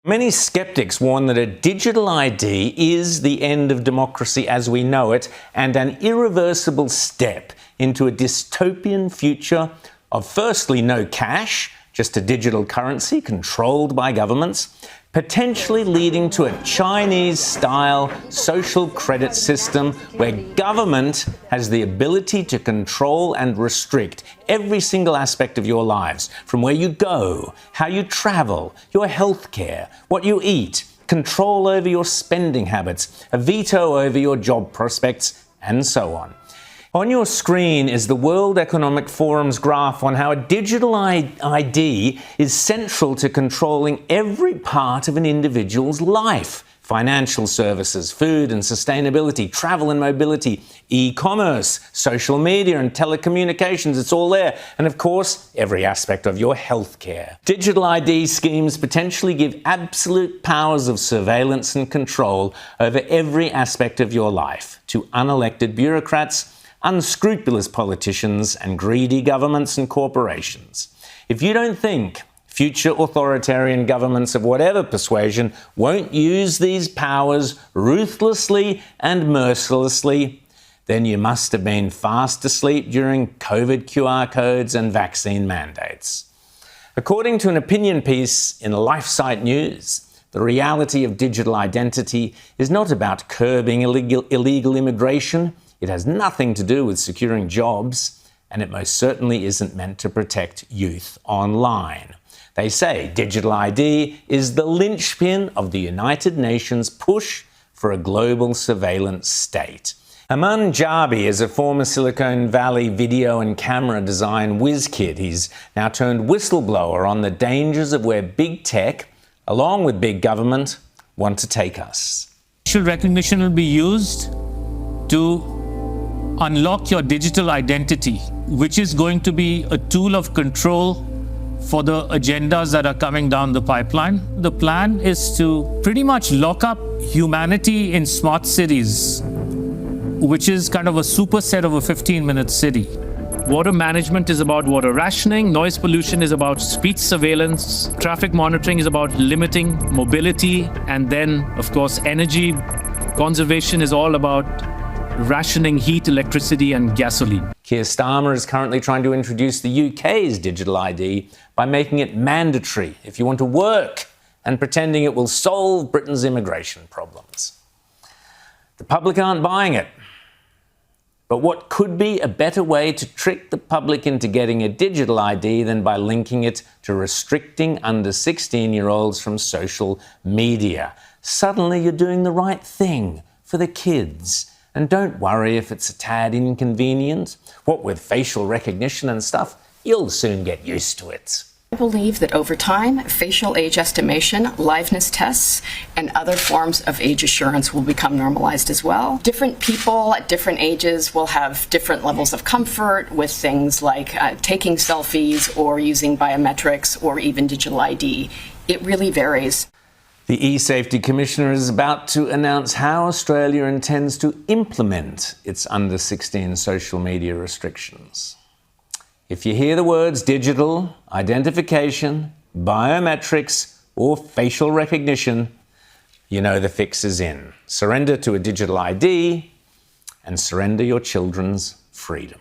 Many skeptics warn that a digital ID is the end of democracy as we know it and an irreversible step into a dystopian future of firstly no cash, just a digital currency controlled by governments, potentially leading to a Chinese-style social credit system where government has the ability to control and restrict every single aspect of your lives, from where you go, how you travel, your healthcare, what you eat, control over your spending habits, a veto over your job prospects, and so on. On your screen is the World Economic Forum's graph on how a digital ID is central to controlling every part of an individual's life. Financial services, food and sustainability, travel and mobility, e-commerce, social media and telecommunications, it's all there. And of course, every aspect of your healthcare. Digital ID schemes potentially give absolute powers of surveillance and control over every aspect of your life to unelected bureaucrats, unscrupulous politicians and greedy governments and corporations. If you don't think future authoritarian governments of whatever persuasion won't use these powers ruthlessly and mercilessly, then you must have been fast asleep during COVID QR codes and vaccine mandates. According to an opinion piece in LifeSite News, the reality of digital identity is not about curbing illegal immigration. It has nothing to do with securing jobs, and it most certainly isn't meant to protect youth online. They say digital ID is the linchpin of the United Nations push for a global surveillance state. Aman Jabi is a former Silicon Valley video and camera design whiz kid. He's now turned whistleblower on the dangers of where big tech, along with big government, want to take us. Facial recognition will be used to unlock your digital identity, which is going to be a tool of control for the agendas that are coming down the pipeline. The plan is to pretty much lock up humanity in smart cities, which is kind of a superset of a 15-minute city. Water management is about water rationing, noise pollution is about speech surveillance, traffic monitoring is about limiting mobility, and then, of course, energy conservation is all about rationing heat, electricity and gasoline. Keir Starmer is currently trying to introduce the UK's digital ID by making it mandatory if you want to work and pretending it will solve Britain's immigration problems. The public aren't buying it. But what could be a better way to trick the public into getting a digital ID than by linking it to restricting under 16-year-olds from social media? Suddenly you're doing the right thing for the kids. And don't worry if it's a tad inconvenient. What with facial recognition and stuff, you'll soon get used to it. I believe that over time, facial age estimation, liveness tests, and other forms of age assurance will become normalized as well. Different people at different ages will have different levels of comfort with things like taking selfies or using biometrics or even digital ID. It really varies. The E-Safety Commissioner is about to announce how Australia intends to implement its under-16 social media restrictions. If you hear the words digital, identification, biometrics, or facial recognition, you know the fix is in. Surrender to a digital ID and surrender your children's freedom.